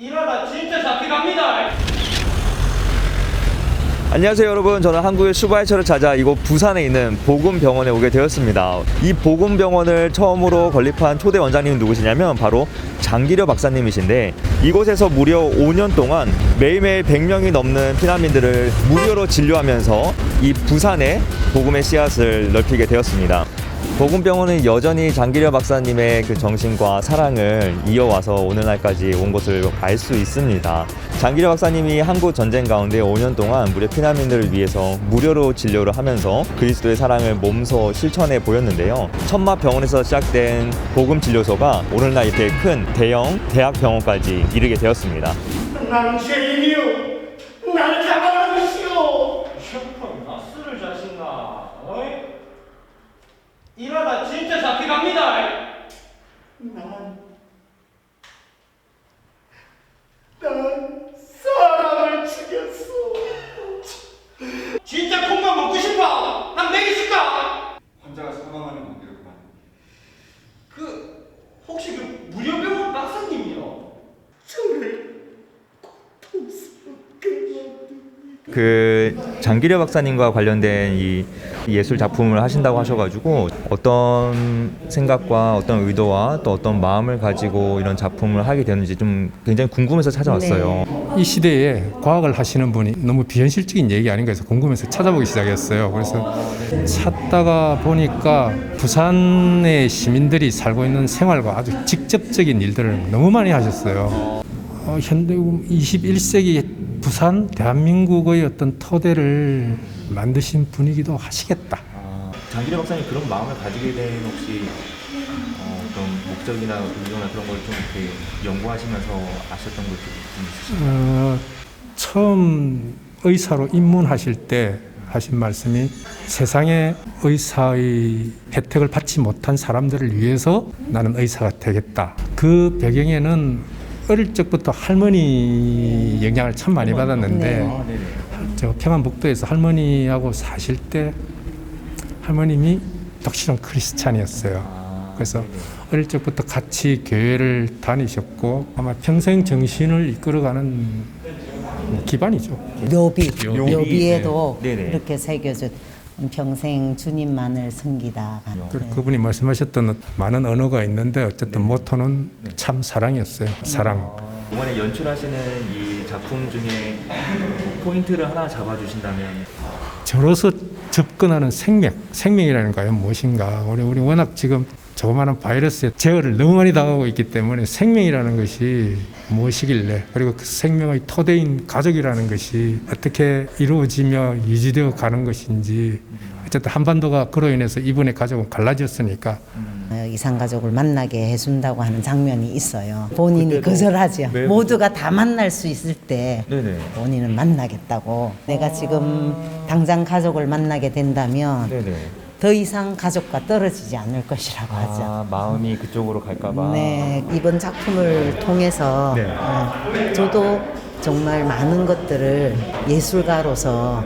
이러다 진짜 잡혀갑니다. 안녕하세요 여러분, 저는 한국의 슈바이처를 찾아 이곳 부산에 있는 복음병원에 오게 되었습니다. 이 복음병원을 처음으로 건립한 초대 원장님은 누구시냐면 바로 장기려 박사님이신데, 이곳에서 무려 5년 동안 매일매일 100명이 넘는 피난민들을 무료로 진료하면서 이 부산에 복음의 씨앗을 넓히게 되었습니다. 복음병원은 여전히 장기려 박사님의 그 정신과 사랑을 이어와서 오늘날까지 온 것을 알 수 있습니다. 장기려 박사님이 한국 전쟁 가운데 5년 동안 무료 피난민들을 위해서 무료로 진료를 하면서 그리스도의 사랑을 몸소 실천해 보였는데요. 천마병원에서 시작된 복음진료소가 오늘날 이렇게 큰 대형 대학병원까지 이르게 되었습니다. 나는 죄인이요, 나를 잡아가시오. ሸ폰 나스를 자신나. 어이? 이러다 진짜 잡혀갑니다. 난 사람을 죽였어. 진짜 콩만 먹고 싶어. 난 먹이실까? 환자가 사망하는 관계로 그만. 혹시 그 무료병원 박사님이요? 저를 그 장기려 박사님과 관련된 이 예술 작품을 하신다고 하셔가지고 어떤 생각과 어떤 의도와 또 어떤 마음을 가지고 이런 작품을 하게 되는지 좀 굉장히 궁금해서 찾아왔어요. 이 시대에 과학을 하시는 분이 너무 비현실적인 얘기 아닌가 해서 궁금해서 찾아보기 시작했어요. 그래서 찾다가 보니까 부산의 시민들이 살고 있는 생활과 아주 직접적인 일들을 너무 많이 하셨어요. 현대 21세기 부산, 대한민국의 어떤 토대를 만드신 분이기도 하시겠다. 장기려 박사님 그런 마음을 가지게 된 혹시 어떤 목적이나 의도나 그런 걸 좀 이렇게 연구하시면서 아셨던 것도 좀 있으신가요? 처음 의사로 입문하실 때 하신 말씀이 세상에 의사의 혜택을 받지 못한 사람들을 위해서 나는 의사가 되겠다. 그 배경에는 어릴 적부터 할머니 영향을 참 많이 받았는데 저 평안북도에서 할머니하고 사실 때 할머님이 독실한 크리스찬이었어요. 그래서 어릴 적부터 같이 교회를 다니셨고 아마 평생 정신을 이끌어가는 기반이죠. 묘비에도 네. 네네. 이렇게 새겨져 평생 주님만을 섬기다. 그분이 말씀하셨던 많은 언어가 있는데 어쨌든 모토는 참 사랑이었어요. 사랑. 이번에 연출하시는 이 작품 중에 포인트를 하나 잡아주신다면? 저로서 접근하는 생명이라는 거예요. 무엇인가. 우리 워낙 지금 조그마한 바이러스에 제어를 너무 많이 당하고 있기 때문에 생명이라는 것이 무엇이길래, 그리고 그 생명의 토대인 가족이라는 것이 어떻게 이루어지며 유지되어 가는 것인지. 어쨌든 한반도가 그로 인해서 이분의 가족은 갈라졌으니까 이산가족을 만나게 해준다고 하는 장면이 있어요. 본인이 거절하죠. 모두가 다 만날 수 있을 때 네네. 본인은 만나겠다고. 내가 지금 당장 가족을 만나게 된다면 네네. 더 이상 가족과 떨어지지 않을 것이라고 하죠. 마음이 그쪽으로 갈까봐. 네, 이번 작품을 통해서 네. 저도 정말 많은 것들을 예술가로서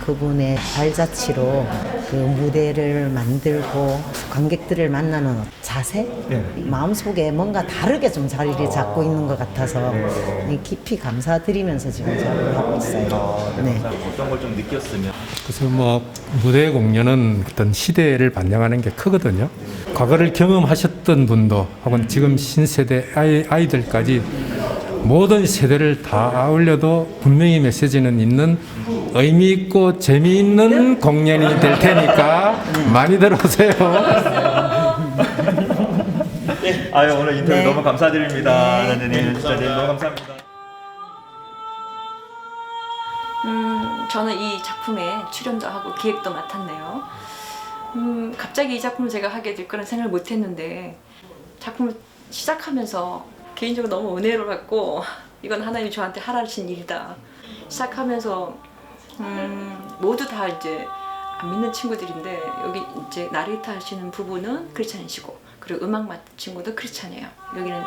그분의 발자취로 그 무대를 만들고 관객들을 만나는 자세, 네. 마음속에 뭔가 다르게 좀 자리를 잡고 있는 것 같아서 깊이 감사드리면서 지금 작업을 하고 있어요. 네. 어떤 걸 좀 느꼈으면? 그래서 무대 공연은 어떤 시대를 반영하는 게 크거든요. 과거를 경험하셨던 분도 혹은 지금 신세대 아이들까지 모든 세대를 다 아울려도 분명히 메시지는 있는 의미 있고 재미있는 공연이 될 테니까 많이들 오세요. 네. 오늘 인터뷰 너무 감사드립니다. 선생님, 진짜님 너무 감사합니다. 저는 이 작품에 출연도 하고 기획도 맡았네요. 갑자기 이 작품을 제가 하게 될 거는 생각을 못했는데 작품을 시작하면서 개인적으로 너무 은혜를 받고 이건 하나님이 저한테 하라신 일이다. 시작하면서 모두 다 이제 안 믿는 친구들인데 여기 이제 나레이터 하시는 부부는 크리스찬이시고 그리고 음악 맡은 친구도 크리스찬이에요. 여기는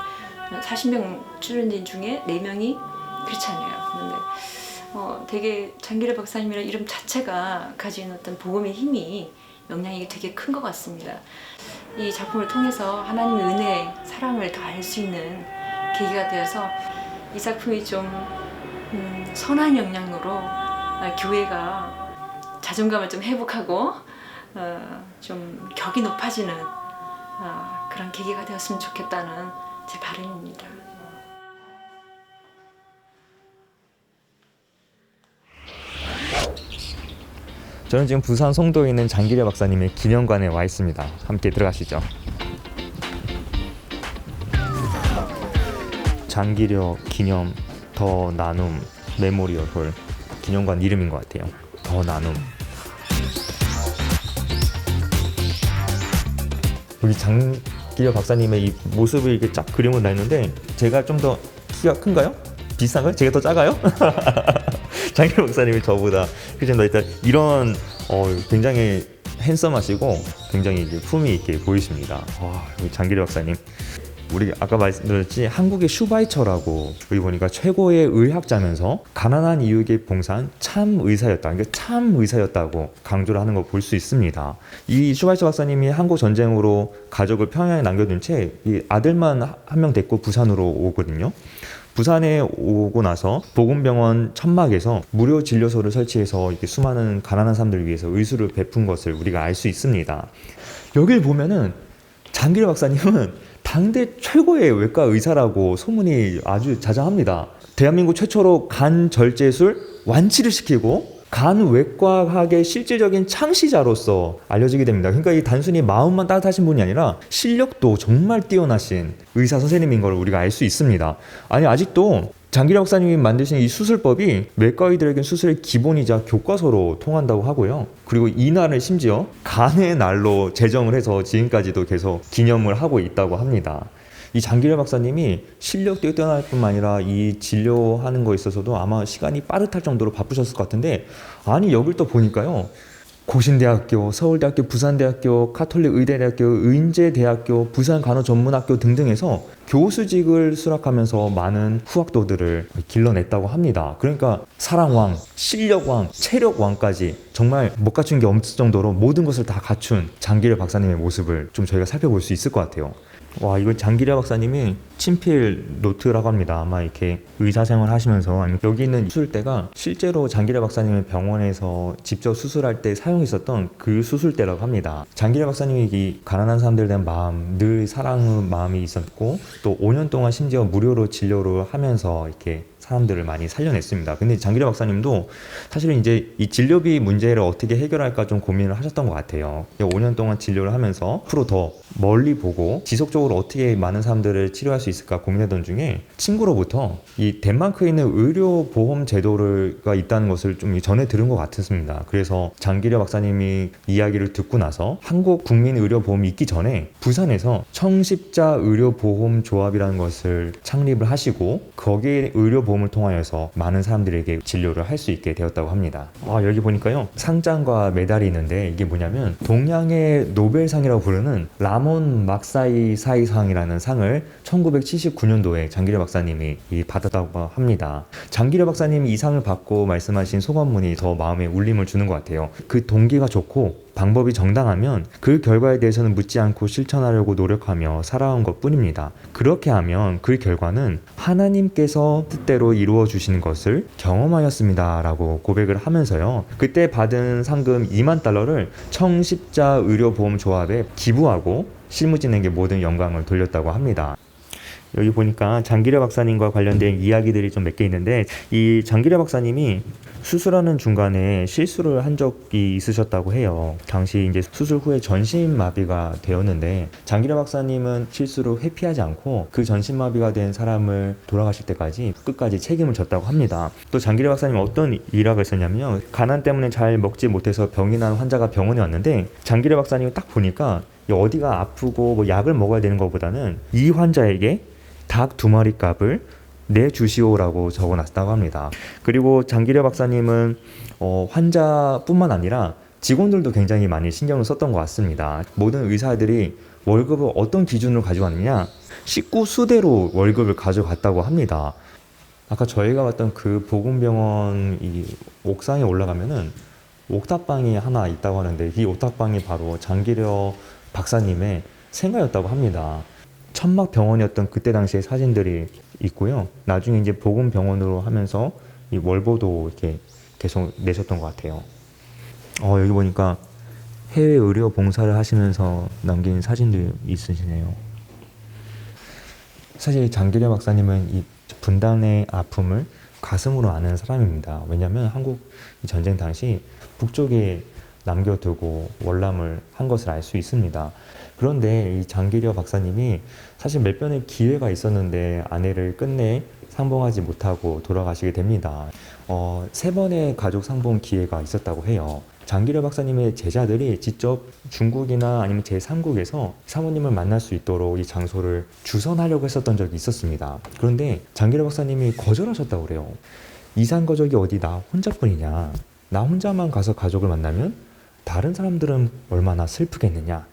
40명 출연진 중에 4명이 크리스찬이에요. 그런데 되게 장기려 박사님이라는 이름 자체가 가지는 어떤 복음의 힘이 영향이 되게 큰 것 같습니다. 이 작품을 통해서 하나님의 은혜, 사랑을 더 알 수 있는 계기가 되어서 이 작품이 좀 선한 영향으로 교회가 자존감을 좀 회복하고 좀 격이 높아지는 그런 계기가 되었으면 좋겠다는 제 바람입니다. 저는 지금 부산 송도에 있는 장기려 박사님의 기념관에 와 있습니다. 함께 들어가시죠. 장기려 기념 더 나눔 메모리얼 홀, 기념관 이름인 것 같아요. 더 나눔. 여기 장기려 박사님의 이 모습을 이렇게 쫙 그림을 놨는데 제가 좀 더 키가 큰가요? 비슷한가요? 제가 더 작아요? 장기려 박사님이 저보다 크신 더 일단 이런 굉장히 핸섬하시고 굉장히 이제 품위 있게 보이십니다. 와, 여기 장기려 박사님. 우리 아까 말씀드렸지 한국의 슈바이처라고 여기 보니까 최고의 의학자면서 가난한 이웃에게 봉사한 참 의사였다. 그러니까 참 의사였다고 강조를 하는 거 볼 수 있습니다. 이 슈바이처 박사님이 한국 전쟁으로 가족을 평양에 남겨둔 채 이 아들만 한 명 데리고 부산으로 오거든요. 부산에 오고 나서 보건병원 천막에서 무료 진료소를 설치해서 이렇게 수많은 가난한 사람들을 위해서 의술을 베푼 것을 우리가 알 수 있습니다. 여기를 보면은 장기려 박사님은 당대 최고의 외과 의사라고 소문이 아주 자자합니다. 대한민국 최초로 간 절제술 완치를 시키고 간 외과학의 실질적인 창시자로서 알려지게 됩니다. 그러니까 이 단순히 마음만 따뜻하신 분이 아니라 실력도 정말 뛰어나신 의사 선생님인 걸 우리가 알 수 있습니다. 아니 아직도 장기려 박사님이 만드신 이 수술법이 외과의들에겐 수술의 기본이자 교과서로 통한다고 하고요. 그리고 이날을 심지어 간의 날로 제정을 해서 지금까지도 계속 기념을 하고 있다고 합니다. 이 장기려 박사님이 실력도 뛰어날 뿐만 아니라 이 진료하는 거에 있어서도 아마 시간이 빠듯할 정도로 바쁘셨을 것 같은데 아니 여길 또 보니까요. 고신대학교, 서울대학교, 부산대학교, 가톨릭의대대학교, 의인제대학교, 부산간호전문학교 등등에서 교수직을 수락하면서 많은 후학도들을 길러냈다고 합니다. 그러니까 사랑왕, 실력왕, 체력왕까지 정말 못 갖춘 게 없을 정도로 모든 것을 다 갖춘 장기려 박사님의 모습을 좀 저희가 살펴볼 수 있을 것 같아요. 와, 이건 장기려 박사님이 친필 노트라고 합니다. 아마 이렇게 의사 생활 하시면서 아니면 여기 있는 수술대가 실제로 장기려 박사님의 병원에서 직접 수술할 때 사용했었던 그 수술대라고 합니다. 장기려 박사님이 이 가난한 사람들에 대한 마음, 늘 사랑의 마음이 있었고 또 5년 동안 심지어 무료로 진료를 하면서 이렇게 사람들을 많이 살려냈습니다. 근데 장기려 박사님도 사실은 이제 이 진료비 문제를 어떻게 해결할까 좀 고민을 하셨던 것 같아요. 5년 동안 진료를 하면서 앞으로 더 멀리 보고 지속적으로 어떻게 많은 사람들을 치료할 수 있을까 고민하던 중에 친구로부터 이 덴마크에 있는 의료보험 제도가 있다는 것을 좀 전해 들은 것 같았습니다. 그래서 장기려 박사님이 이야기를 듣고 나서 한국 국민의료보험이 있기 전에 부산에서 청십자 의료보험조합이라는 것을 창립을 하시고 거기에 의료보험을 통하여서 많은 사람들에게 진료를 할 수 있게 되었다고 합니다. 여기 보니까요 상장과 메달이 있는데 이게 뭐냐면 동양의 노벨상이라고 부르는 라몬 막사이사이상이라는 상을 1979년도에 장기려 박사님이 받았다고 합니다. 장기려 박사님이 이 상을 받고 말씀하신 소감문이 더 마음에 울림을 주는 것 같아요. 그 동기가 좋고 방법이 정당하면 그 결과에 대해서는 묻지 않고 실천하려고 노력하며 살아온 것 뿐입니다. 그렇게 하면 그 결과는 하나님께서 뜻대로 이루어 주시는 것을 경험하였습니다 라고 고백을 하면서요. 그때 받은 상금 $20,000를 청십자 의료보험조합에 기부하고 실무진에게 모든 영광을 돌렸다고 합니다. 여기 보니까 장기려 박사님과 관련된 이야기들이 좀 몇 개 있는데 이 장기려 박사님이 수술하는 중간에 실수를 한 적이 있으셨다고 해요. 당시 이제 수술 후에 전신마비가 되었는데 장기려 박사님은 실수를 회피하지 않고 그 전신마비가 된 사람을 돌아가실 때까지 끝까지 책임을 졌다고 합니다. 또 장기려 박사님은 어떤 일화가 있었냐면요. 가난 때문에 잘 먹지 못해서 병이 난 환자가 병원에 왔는데 장기려 박사님이 딱 보니까 어디가 아프고 뭐 약을 먹어야 되는 것보다는 이 환자에게 닭 2마리 값을 내주시오라고 적어놨다고 합니다. 그리고 장기려 박사님은 환자뿐만 아니라 직원들도 굉장히 많이 신경을 썼던 것 같습니다. 모든 의사들이 월급을 어떤 기준으로 가져왔느냐? 식구 수대로 월급을 가져갔다고 합니다. 아까 저희가 봤던 그 보건병원 이 옥상에 올라가면은 옥탑방이 하나 있다고 하는데 이 옥탑방이 바로 장기려 박사님의 생가였다고 합니다. 천막 병원이었던 그때 당시의 사진들이 있고요. 나중에 이제 보건병원으로 하면서 이 월보도 이렇게 계속 내셨던 것 같아요. 여기 보니까 해외 의료 봉사를 하시면서 남긴 사진도 있으시네요. 사실 장기려 박사님은 이 분단의 아픔을 가슴으로 아는 사람입니다. 왜냐하면 한국 전쟁 당시 북쪽에 남겨두고 월남을 한 것을 알 수 있습니다. 그런데 이 장기려 박사님이 사실 몇 번의 기회가 있었는데 아내를 끝내 상봉하지 못하고 돌아가시게 됩니다. 3번의 가족 상봉 기회가 있었다고 해요. 장기려 박사님의 제자들이 직접 중국이나 아니면 제3국에서 사모님을 만날 수 있도록 이 장소를 주선하려고 했었던 적이 있었습니다. 그런데 장기려 박사님이 거절하셨다고 그래요. 이산 가족이 어디 나 혼자뿐이냐. 나 혼자만 가서 가족을 만나면 다른 사람들은 얼마나 슬프겠느냐.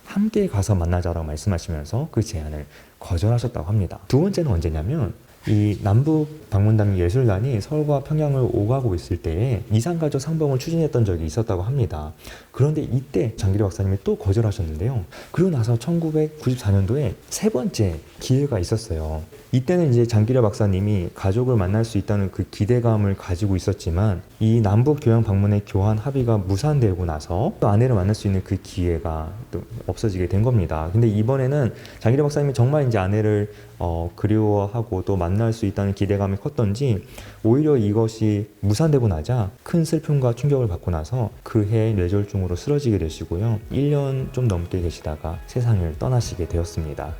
함께 가서 만나자라고 말씀하시면서 그 제안을 거절하셨다고 합니다. 두 번째는 언제냐면 이 남북 방문단 예술단이 서울과 평양을 오가고 있을 때에 이산가족 상봉을 추진했던 적이 있었다고 합니다. 그런데 이때 장기려 박사님이 또 거절하셨는데요. 그리고 나서 1994년도에 3번째 기회가 있었어요. 이때는 이제 장기려 박사님이 가족을 만날 수 있다는 그 기대감을 가지고 있었지만 이 남북 교양 방문의 교환 합의가 무산되고 나서 또 아내를 만날 수 있는 그 기회가 또 없어지게 된 겁니다. 근데 이번에는 장기려 박사님이 정말 이제 아내를 그리워하고 또 만날 수 있다는 기대감이 컸던지 오히려 이것이 무산되고 나자 큰 슬픔과 충격을 받고 나서 그해 뇌졸중으로 쓰러지게 되시고요. 1년 좀 넘게 계시다가 세상을 떠나시게 되었습니다.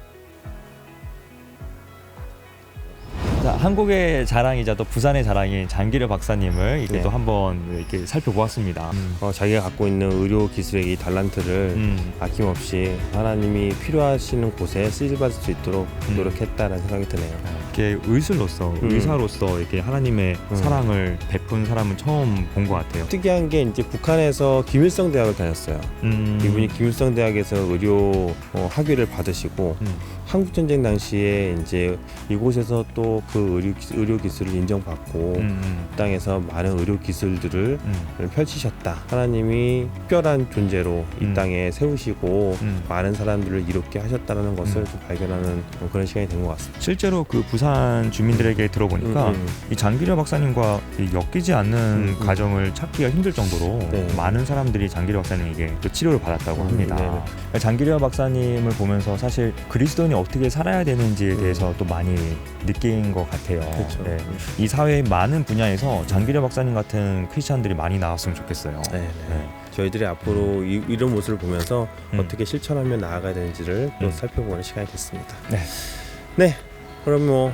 자, 한국의 자랑이자 또 부산의 자랑인 장기려 박사님을 이렇게 또 한번 이렇게 살펴보았습니다. 자기가 갖고 있는 의료 기술의 이 달란트를 아낌없이 하나님이 필요하시는 곳에 쓰임받을 수 있도록 노력했다는 생각이 드네요. 이렇게 의사로서 이렇게 하나님의 사랑을 베푼 사람은 처음 본 것 같아요. 특이한 게 이제 북한에서 김일성 대학을 다녔어요. 이분이 김일성 대학에서 의료 학위를 받으시고 한국 전쟁 당시에 이제 이곳에서 또 그 의료 기술을 인정받고 이 땅에서 많은 의료 기술들을 펼치셨다. 하나님이 특별한 존재로 이 땅에 세우시고 많은 사람들을 이롭게 하셨다는 것을 좀 발견하는 그런 시간이 된 것 같습니다. 실제로 그 부산 주민들에게 들어보니까 이 장기려 박사님과 엮이지 않는 가정을 찾기가 힘들 정도로 많은 사람들이 장기려 박사님에게 또 치료를 받았다고 합니다. 장기려 박사님을 보면서 사실 그리스도인이 어떻게 살아야 되는지에 대해서 또 많이 느낀 것 같아요. 그렇죠. 네. 이 사회의 많은 분야에서 장기려 박사님 같은 크리스찬들이 많이 나왔으면 좋겠어요. 네. 저희들이 앞으로 이런 모습을 보면서 어떻게 실천하며 나아가야 되는지를 또 살펴보는 시간이 됐습니다. 네. 그럼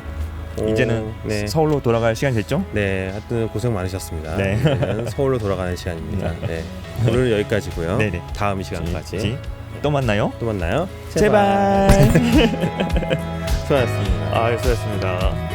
이제는 서울로 돌아갈 시간이 됐죠? 네, 하여튼 고생 많으셨습니다. 네. 이제는 서울로 돌아가는 시간입니다. 네. 오늘은 여기까지고요. 네네. 다음 시간까지 또 만나요? 또 만나요. 제발. 수고하셨습니다. 수고하셨습니다.